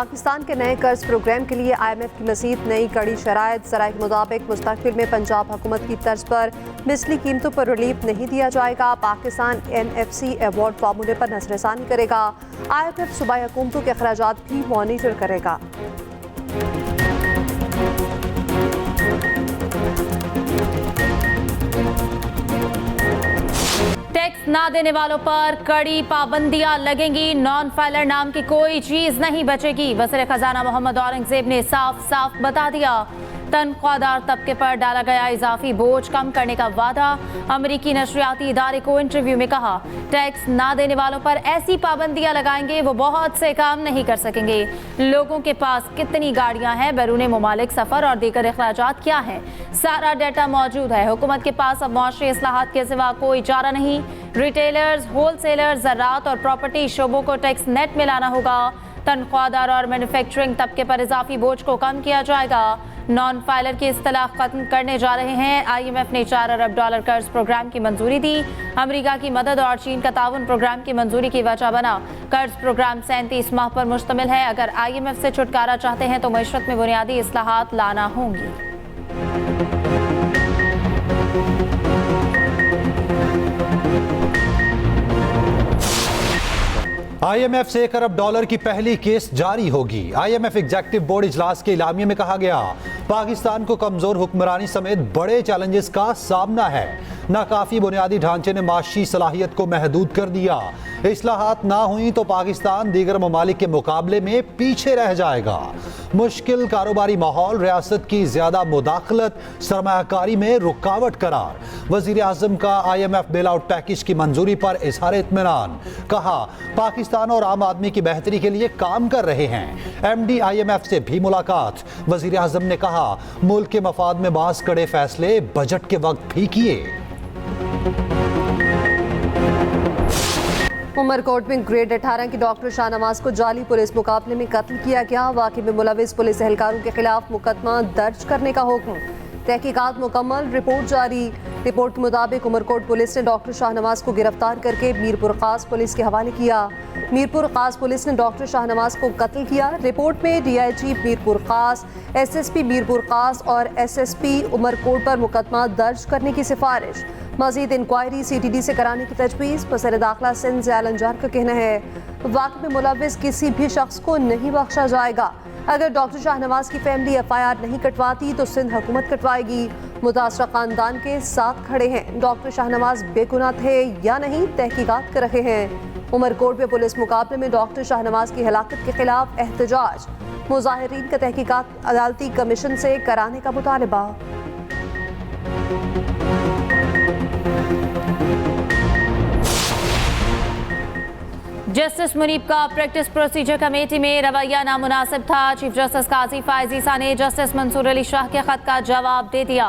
पाकिस्तान के नए कर्ज प्रोग्राम के लिए IMF की मज़ीद नई कड़ी शराइत। ज़राए के मुताबिक मुस्तक़बिल में पंजाब हुकूमत की तर्ज पर बिजली कीमतों पर रिलीफ नहीं दिया जाएगा। पाकिस्तान NFC अवार्ड फार्मूले पर नज़रसानी करेगा। IMF सूबाई हुकूमतों के अखराजात भी मॉनिटर करेगा। टैक्स ना देने वालों पर कड़ी पाबंदियां लगेंगी। नॉन फाइलर नाम की कोई चीज नहीं बचेगी। वज़ीर खजाना मोहम्मद औरंगजेब ने साफ साफ बता दिया। तनख्वाहदार तबके पर डाला गया इजाफी बोझ कम करने का वादा। अमरीकी नशरियाती इदारे को इंटरव्यू में कहा, टैक्स ना देने वालों पर ऐसी पाबंदियां लगाएंगे वो बहुत से काम नहीं कर सकेंगे। लोगों के पास कितनी गाड़ियां हैं, बैरून मुमालिक सफर और दीगर अखराजात क्या हैं, सारा डाटा मौजूद है। हुकूमत के पास अब मुआशरी इस्लाहात के सिवा कोई चारा नहीं। रिटेलर्स, होलसेलर्स, ज़राअत और प्रॉपर्टी शोबों को टैक्स नेट में लाना होगा। तनख्वाहदार और मैन्युफैक्चरिंग तबके पर इजाफी बोझ को कम किया जाएगा। नॉन फाइलर की इस्तिलाह खत्म करने जा रहे हैं। IMF ने $4 अरब कर्ज प्रोग्राम की मंजूरी दी। अमेरिका की मदद और चीन का ताउन प्रोग्राम की मंजूरी की वजह बना। कर्ज प्रोग्राम 37 माह पर मुश्तमिल है। अगर IMF से छुटकारा चाहते हैं तो मईशत में बुनियादी इस्लाहात लाना होंगी। IMF से $1 अरब की पहली केस जारी होगी। IMF एग्जेक्टिव बोर्ड इजलास के इलामिये में कहा गया, पाकिस्तान को कमजोर हुक्मरानी समेत बड़े चैलेंजेस का सामना है। नाकाफी बुनियादी ढांचे ने माशी सलाहियत को महदूद कर दिया। इस्लाहात ना हुई तो पाकिस्तान दीगर ममालिक के मुकाबले में पीछे रह जाएगा। मुश्किल कारोबारी माहौल, रियासत की ज्यादा मुदाखलत, सरमायाकारी में रुकावट करार। वजीर आजम का IMF बेल आउट पैकेज की मंजूरी पर इजहार इत्मीनान। कहा, पाकिस्तान और आम आदमी की बेहतरी के लिए काम कर रहे हैं। MD IMF से भी मुलाकात। वजीर आजम ने कहा, मुल्क के मफाद में बास कड़े फैसले बजट के वक्त भी किए। उमरकोट में ग्रेड 18 की डॉक्टर शाहनवाज को जाली पुलिस मुकाबले में कत्ल किया गया। वाक़े में मुलविस पुलिस एहलकारों के खिलाफ मुकदमा दर्ज करने का हुक्म। तहकीकात मुकम्मल, रिपोर्ट जारी। रिपोर्ट के मुताबिक उमरकोट पुलिस ने डॉक्टर शाहनवाज को गिरफ्तार करके मीरपुर खास पुलिस के हवाले किया। मीरपुर खास पुलिस ने डॉक्टर शाहनवाज को कत्ल किया। रिपोर्ट में DIG मीरपुर खास, SSP मीरपुर खास और SSP उमरकोट पर मुकदमा दर्ज करने की सिफारिश। मजीद इंक्वायरी CTD से कराने की तजवीज़। वज़ीर दाखिला सिंध ज़ियाल अंजार का कहना है, वाक़े में मुलविस किसी भी शख्स को नहीं बख्शा जाएगा। अगर डॉक्टर शाहनवाज की फैमिली FIR नहीं कटवाती तो सिंध हुकूमत कटवाएगी। मुतासरा खानदान के साथ खड़े हैं। डॉक्टर शाहनवाज बेगुनाह थे या नहीं, तहकीकात कर रहे हैं। उमरकोट में पुलिस मुकाबले में डॉक्टर शाहनवाज की हलाकत के खिलाफ एहतजाज। मुजाहिरीन का तहकीकात अदालती कमीशन से कराने का मुतालबा। जस्टिस मुनीब का प्रैक्टिस प्रोसीजर कमेटी में रवैया नामुनासिब था। चीफ जस्टिस काजी फायज ईसा ने जस्टिस मंसूर अली शाह के खत का जवाब दे दिया।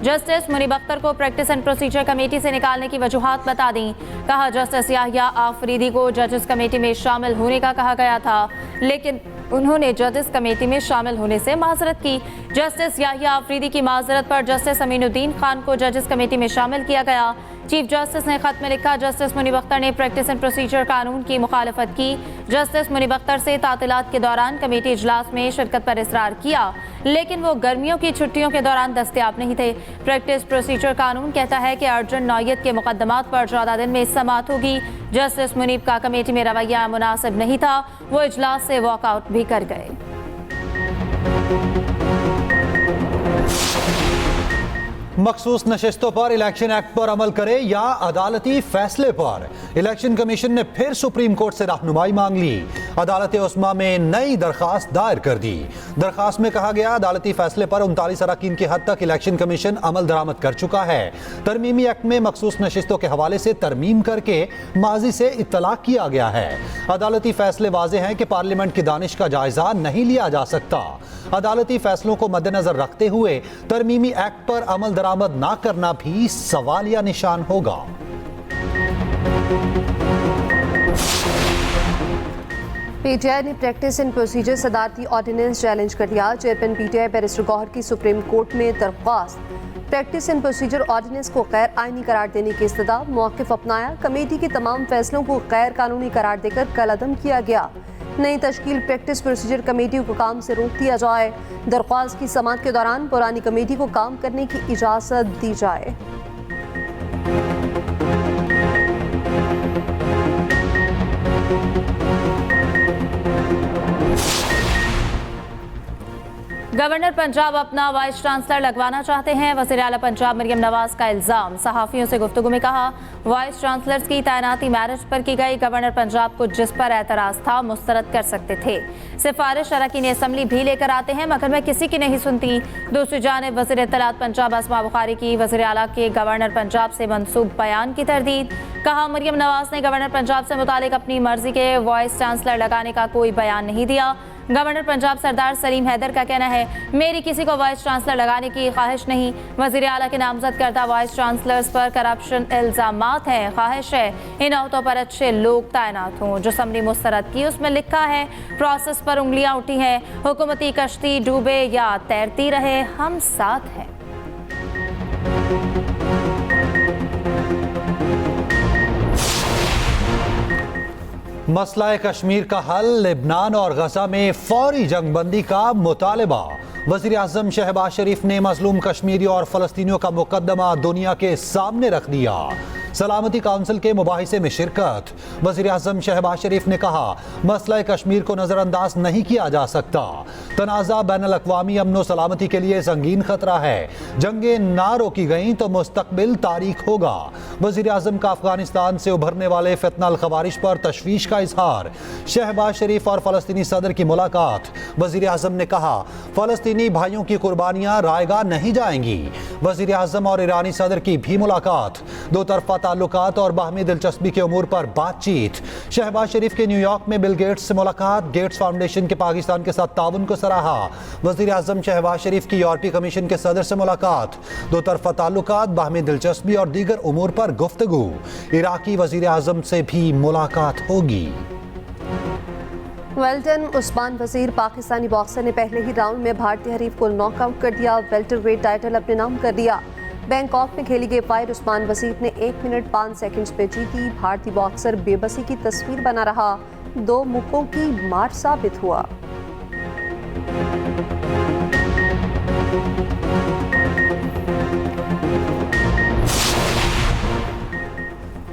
जस्टिस मुनीब अख्तर को प्रैक्टिस एंड प्रोसीजर कमेटी से निकालने की वजूहात बता दी। कहा, जस्टिस याहिया आफरीदी को जजेस कमेटी में शामिल होने का कहा गया था, लेकिन उन्होंने जजेस कमेटी में शामिल होने से माजरत की। जस्टिस याहिया आफरीदी की माजरत पर जस्टिस अमीनुद्दीन खान को जजेस कमेटी में शामिल किया गया। चीफ जस्टिस ने खत में लिखा, जस्टिस मुनीब अख्तर ने प्रैक्टिस एंड प्रोसीजर कानून की मुखालफत की। जस्टिस मुनीब अख्तर से तातीलात के दौरान कमेटी इजलास में शिरकत पर इसरार किया, लेकिन वो गर्मियों की छुट्टियों के दौरान दस्तयाब नहीं थे। प्रैक्टिस प्रोसीजर कानून कहता है कि अर्जेंट नौयत के मुकदमात पर 14 दिन में समाअत होगी। जस्टिस मुनीब का कमेटी में रवैया मुनासिब नहीं था, वो इजलास से वॉकआउट भी कर गए। मखसूस नशिस्तों पर इलेक्शन एक्ट पर अमल करे या अदालती फैसले पर। इलेक्शन कमीशन ने फिर सुप्रीम कोर्ट से रहनुमाई मांग ली। अदालत उस्मा में नई दरखास्त दायर कर दी। दरखास्त में कहा गया, अदालती फैसले पर 39 अरकान की हद तक इलेक्शन कमीशन अमल दरामद कर चुका है। तरमीमी एक्ट में मखसूस नशिस्तों के हवाले से तरमीम करके माजी से इत्तलाक किया गया है। अदालती फैसले वाज़ेह हैं कि पार्लियामेंट की दानिश का जायजा नहीं लिया जा सकता। अदालती फैसलों को मद्देनजर रखते हुए तरमीमी एक्ट पर अमल दरामद ना करना भी सवालिया निशान होगा। PTI ने प्रैक्टिस एंड प्रोसीजर सदारती ऑर्डिनेंस चैलेंज कर दिया। चेयरमैन PTI बैरिस्टर गौहर की सुप्रीम कोर्ट में दरख्वास्त। प्रैक्टिस एंड प्रोसीजर ऑर्डिनेंस को गैर आइनी करार देने की इस्तदा। मौक़िफ़ अपनाया। कमेटी के तमाम फैसलों को गैर कानूनी करार देकर कलअदम किया गया। नई तश्कील प्रैक्टिस प्रोसीजर कमेटी को काम से रोक दिया जाए। दरख्वास्त की समाअत के दौरान पुरानी कमेटी को काम करने की इजाज़त दी जाए। गवर्नर पंजाब अपना वाइस चांसलर लगवाना चाहते हैं। वज़ीर आला पंजाब मरियम नवाज का इल्ज़ाम। सहाफ़ियों से गुफ्तगू में कहा, वाइस चांसलर्स की तैनाती मैरिज पर की गई। गवर्नर पंजाब को जिस पर एतराज़ था मुस्तरद कर सकते थे। सिफारिश अरकान असम्बली भी लेकर आते हैं मगर मैं किसी की नहीं सुनती। दूसरी जानिब वज़ीर इत्तलात पंजाब अस्मा बुखारी की वज़ीर आला के गवर्नर पंजाब से मंसूब बयान की तरदीद। कहा, मरियम नवाज ने गवर्नर पंजाब से मुतालिक अपनी मर्जी के वाइस चांसलर लगाने का कोई बयान नहीं दिया। गवर्नर पंजाब सरदार सलीम हैदर का कहना है, मेरी किसी को वाइस चांसलर लगाने की ख्वाहिश नहीं। वज़ीर आला के नामजद करदा वाइस चांसलर्स पर करप्शन इल्ज़ामात हैं। ख्वाहिश है इन अहदों पर अच्छे लोग तैनात हों। जो असम्बली मुस्तरद की उसमें लिखा है प्रोसेस पर उंगलियां उठी हैं। हुकूमती कश्ती डूबे या तैरती रहे, हम साथ हैं। मसला कश्मीर का हल, लेबनान और गजा में फौरी जंगबंदी का मुतालबा। वज़ीर आज़म शहबाज शरीफ ने मजलूम कश्मीरी और फ़लस्तीनियों का मुकदमा दुनिया के सामने रख दिया। सलामती काउंसिल के मुबाहिसे में शिरकत। वज़ीर आज़म शहबाज शरीफ ने कहा, मसला कश्मीर को नज़रअंदाज नहीं किया जा सकता। तनाज़ा बैनुल-अक़वामी अमन व सलामती के लिए संगीन खतरा है। जंगें ना रोकी गईं तो मुस्तक़बिल तारीख होगा। वज़ीर आज़म का अफगानिस्तान से उभरने वाले फितनल ख़वारिज पर तशवीश का इजहार। शहबाज शरीफ और फ़लस्तीनी सदर की मुलाकात। वज़ीर आज़म ने कहा, फ़लस्तीनी भाइयों की कुर्बानियाँ रायगा नहीं जाएंगी। वज़ीर आज़म और ईरानी सदर की भी मुलाकात। दो तरफ़ा ताल्लुकात और बाहमी दिलचस्पी के उमूर पर बातचीत। शहबाज शरीफ के न्यूयॉर्क में बिल गेट्स से मुलाकात। गेट्स फाउंडेशन के पाकिस्तान के साथ ताउन को सराहा। वज़ीर आज़म शहबाज शरीफ की यूरोपीय कमीशन के सदर से मुलाकात। दो तरफ़ा ताल्लुकात, बाहमी दिलचस्पी और दीगर उमूर पर गुफ्तगू। इराकी वज़ीर आज़म से भी मुलाकात होगी। वेल्टन उस्मान वजीर पाकिस्तानी बॉक्सर ने पहले ही राउंड में भारतीय हरीफ को नॉकआउट कर दिया। वेल्टरवेट टाइटल अपने नाम कर दिया। बैंकॉक में खेली गई फाइट उस्मान वजीर ने 1 मिनट 5 सेकंड्स पे जीती। भारतीय बॉक्सर बेबसी की तस्वीर बना रहा, 2 मुक्कों की मार साबित हुआ।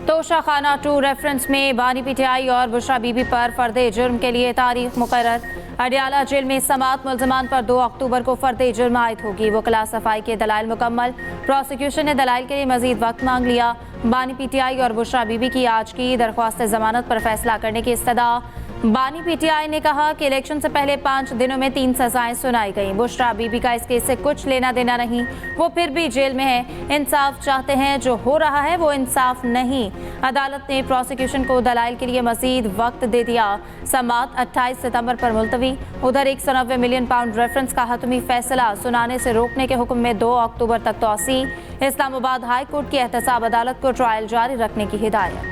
तोशाखाना 2 रेफरेंस में बानी पीटीआई और बुशरा बीबी पर फर्दे जुर्म के लिए तारीख मुकर्रर। अडियाला जेल में समात मुल्ज़मान पर 2 अक्टूबर को फर्दे जुर्म आयद होगी। वकला सफाई के दलाइल मुकम्मल। प्रोसिक्यूशन ने दलाइल के लिए मजीद वक्त मांग लिया। बानी पीटीआई और बुशरा बीबी की आज की दरख्वास्त जमानत पर फैसला करने की इस्तदा। बानी पीटीआई ने कहा कि इलेक्शन से पहले 5 दिनों में 3 सजाएं सुनाई गईं। बुशरा बीबी का इस केस से कुछ लेना देना नहीं, वो फिर भी जेल में है। इंसाफ चाहते हैं, जो हो रहा है वो इंसाफ नहीं। अदालत ने प्रोसिक्यूशन को दलाइल के लिए मजीद वक्त दे दिया। समात 28 सितंबर पर मुलतवी। उधर 190 मिलियन पाउंड रेफरेंस का हतमी फैसला सुनाने से रोकने के हुक्म में 2 अक्टूबर तक तौसी। इस्लामाबाद हाई कोर्ट की एहतसाब अदालत को ट्रायल जारी रखने की हिदायत।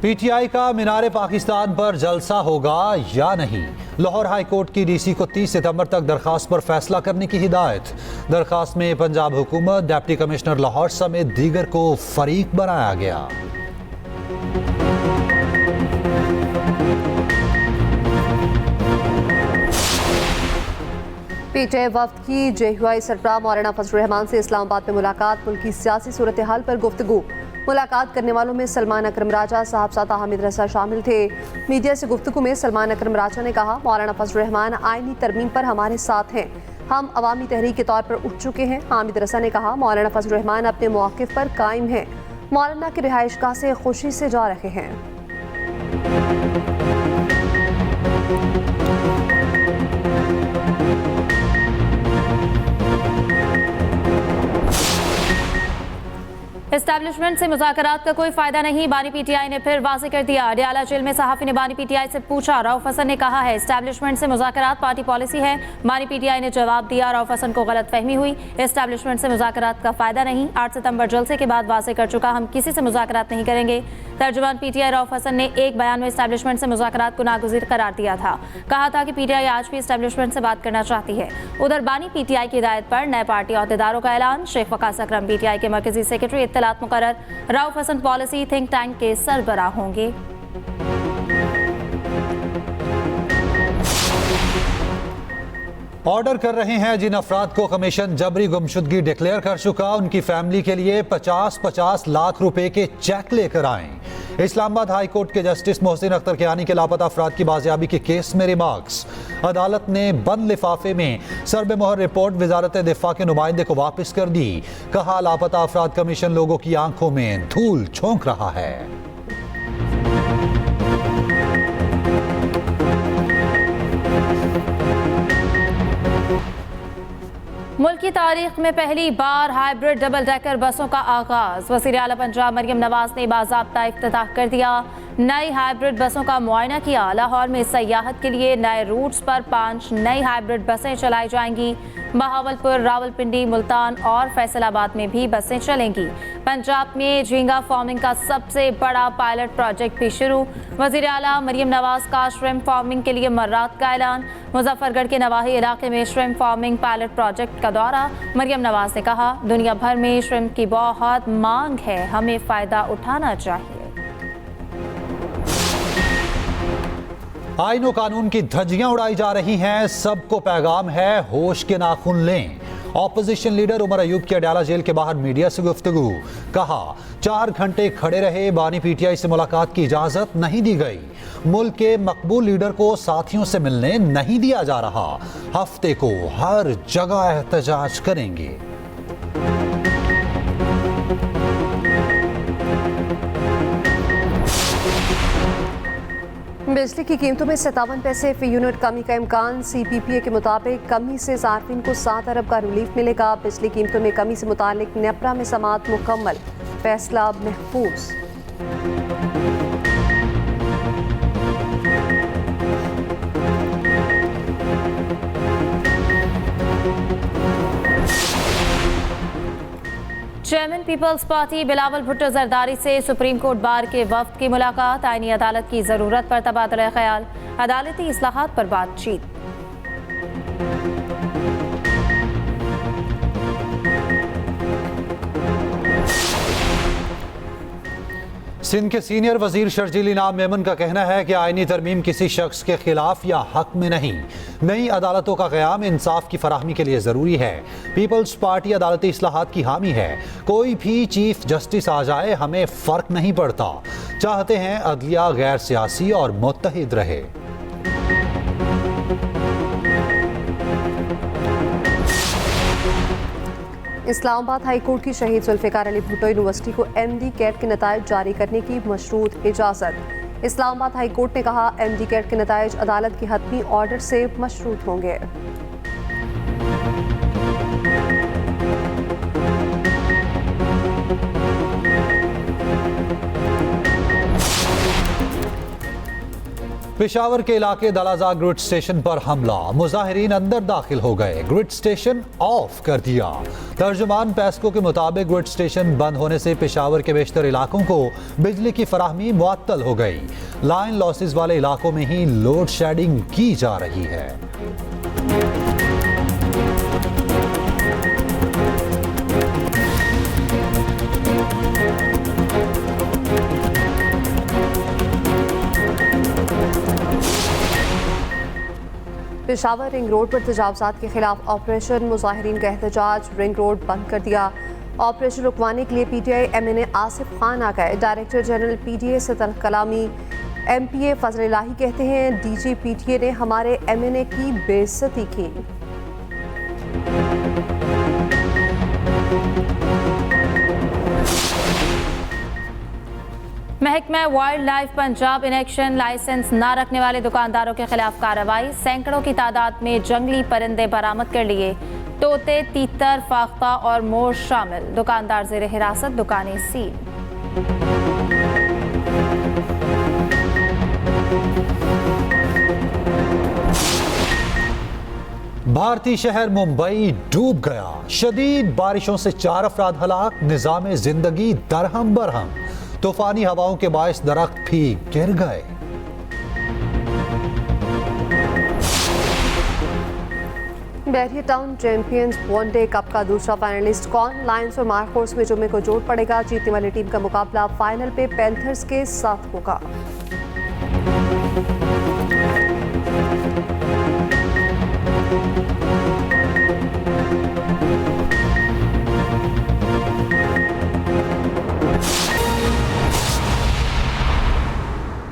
पीटीआई का मीनार पाकिस्तान पर जलसा होगा या नहीं। लाहौर हाई कोर्ट की डीसी को 30 सितंबर तक दरखास्त पर फैसला करने की हिदायत। दरखास्त में पंजाब हुकूमत, डिप्टी कमिश्नर लाहौर समेत दीगर को फरीक बनाया गया। पीटीआई वफ्द की जेयूआई सरबराह मौलाना फजल रहमान से इस्लामाबाद में मुलाकात। मुल्की सियासी सूरत हाल पर गुफ्तगू। मुलाकात करने वालों में सलमान अकरम राजा, साहबजादा हामिद रजा शामिल थे। मीडिया से गुफ्तगू में सलमान अकरम राजा ने कहा, मौलाना फजल रहमान आईनी तरमीम पर हमारे साथ हैं। हम अवामी तहरीक के तौर पर उठ चुके हैं। हामिद रजा ने कहा, मौलाना फजल रहमान अपने मौक़िफ़ पर कायम हैं। मौलाना की रिहाइशगाह से खुशी से जा रहे हैं। एस्टैब्लिशमेंट से मुज़ाकरात का कोई फायदा नहीं, बानी पीटीआई ने फिर वाज़ेह कर दिया। अडयाला जेल में सहाफ़ी ने बानी पीटीआई से पूछा, रऊफ हसन ने कहा है एस्टैब्लिशमेंट से मुज़ाकरात पार्टी पॉलिसी है। बानी पीटीआई ने जवाब दिया, रऊफ हसन को गलतफहमी हुई, एस्टैब्लिशमेंट से मुज़ाकरात का फायदा नहीं। 8 सितंबर जलसे के बाद वाज़ेह कर चुका, हम किसी से मुज़ाकरात नहीं करेंगे। तर्जुमान पीटीआई रऊफ हसन ने एक बयान में एस्टैब्लिशमेंट से मुज़ाकरात को नागुज़ीर करार दिया था। कहा था कि पीटीआई आज भी एस्टैब्लिशमेंट से बात करना चाहती है। उधर बानी पीटीआई की हिदायत पर नए पार्टी अहदेदारों का ऐलान। शेख वकास अकरम पीटीआई के मरकजी सेक्रेटरी इत्तलात मुकर्रर, Rauf Hasan policy think tank के सरबराह होंगे। ऑर्डर कर रहे हैं जिन अफराद को कमीशन जबरी गुमशुदगी डिक्लेयर कर चुका, उनकी फैमिली के लिए 50-50 लाख रुपए के चेक लेकर आएं। इस्लामाबाद हाई कोर्ट के जस्टिस मोहसिन अख्तर कियानी के लापता अफराद की बाजियाबी के केस में रिमार्क्स। अदालत ने बंद लिफाफे में सर्ब मोहर रिपोर्ट वजारत दिफा के नुमाइंदे को वापस कर दी। कहा लापता अफराद कमीशन लोगों की आंखों में धूल झोंक रहा है। मुल्क की तारीख में पहली बार हाइब्रिड डबल डेकर बसों का आगाज। वज़ीर आला पंजाब मरियम नवाज ने बाज़ाब्ता इफ्तिताह कर दिया। नई हाइब्रिड बसों का मुआयना किया। लाहौर में सयाहत के लिए नए रूट्स पर 5 नई हाइब्रिड बसें चलाई जाएंगी। बहावलपुर, रावलपिंडी, मुल्तान और फैसलाबाद में भी बसें चलेंगी। पंजाब में झींगा फार्मिंग का सबसे बड़ा पायलट प्रोजेक्ट भी शुरू। वज़ीर आला मरियम नवाज का श्रिम्प फार्मिंग के लिए मर्रात का ऐलान। मुजफ्फरगढ़ के नवाही इलाके में श्रिम्प फार्मिंग पायलट प्रोजेक्ट का दौरा। मरियम नवाज ने कहा, दुनिया भर में श्रिम्प की बहुत मांग है, हमें फ़ायदा उठाना चाहिए। आईन और कानून की धज्जियां उड़ाई जा रही हैं, सबको पैगाम है होश के नाखून लें। ऑपोजिशन लीडर उमर अयूब की अडयाला जेल के बाहर मीडिया से गुफ्तगू। कहा 4 घंटे खड़े रहे, बानी पीटीआई से मुलाकात की इजाजत नहीं दी गई। मुल्क के मकबूल लीडर को साथियों से मिलने नहीं दिया जा रहा। हफ्ते को हर जगह एहतजाज करेंगे। बिजली की कीमतों में 57 पैसे फी यूनिट कमी का इम्कान। CPPA के मुताबिक कमी से सार्फिन को 7 अरब का रिलीफ मिलेगा। बिजली कीमतों में कमी से मुतालिक नेपरा में समाअत मुकम्मल, फैसला महफूज। Chairman peoples party Bilawal Bhutto Zardari से सुप्रीम कोर्ट बार के वफ्द की मुलाकात। आईनी अदालत की जरूरत पर तबादला ख्याल, अदालती इस्लाहात पर बातचीत। सिंध के सीनियर वजीर शर्जील इनाम मेमन का कहना है कि आईनी तरमीम किसी शख्स के खिलाफ या हक में नहीं, नई अदालतों का क़याम इंसाफ की फराहमी के लिए ज़रूरी है। पीपल्स पार्टी अदालती इस्लाहात की हामी है। कोई भी चीफ जस्टिस आ जाए, हमें फ़र्क नहीं पड़ता। चाहते हैं अदलिया गैर सियासी और मुत्तहिद रहे। इस्लामाबाद हाई कोर्ट की शहीद जुल्फ़िकार अली भुट्टो यूनिवर्सिटी को MD कैट के नताइज जारी करने की मशरूत इजाज़त। इस्लामाबाद हाई कोर्ट ने कहा, MD कैट के नताइज अदालत के हतमी ऑर्डर से मशरूत होंगे। पेशावर के इलाके दलाजा ग्रिड स्टेशन पर हमला, मुजाहिरीन अंदर दाखिल हो गए, ग्रिड स्टेशन ऑफ कर दिया। तर्जुमान पेस्को के मुताबिक ग्रिड स्टेशन बंद होने से पेशावर के बेशतर इलाकों को बिजली की फराहमी मुअत्तल हो गई। लाइन लॉसेस वाले इलाकों में ही लोड शेडिंग की जा रही है। पेशावर रिंग रोड पर तजावजात के खिलाफ ऑपरेशन, मुजाहिरीन का एहतजाज, रिंग रोड बंद कर दिया। ऑपरेशन रुकवाने के लिए PTI MNA आसिफ खान आ गए। डायरेक्टर जनरल PDA सतन कलामी MPA फजल इलाही कहते हैं, DG PTA ने हमारे MNA की बेइज्जती की। महकमा वाइल्ड लाइफ पंजाब इनेक्शन लाइसेंस न रखने वाले दुकानदारों के खिलाफ कार्रवाई। सैकड़ों की तादाद में जंगली परिंदे बरामद कर लिए। तोते, तीतर, फाख्ता और मोर शामिल। दुकानदार जेर हिरासत, दुकानें सील। भारतीय शहर मुंबई डूब गया। शदीद बारिशों से 4 अफराद हलाक, निजाम जिंदगी दरहम बरहम। तूफानी हवाओं के बायस दरख्त भी गिर गए। बहरिया टाउन चैंपियंस वनडे कप का दूसरा फाइनलिस्ट कौन? लायंस और मार्कोर्स में जुम्मे को जोड़ पड़ेगा। जीतने वाली टीम का मुकाबला फाइनल पे पैंथर्स के साथ होगा।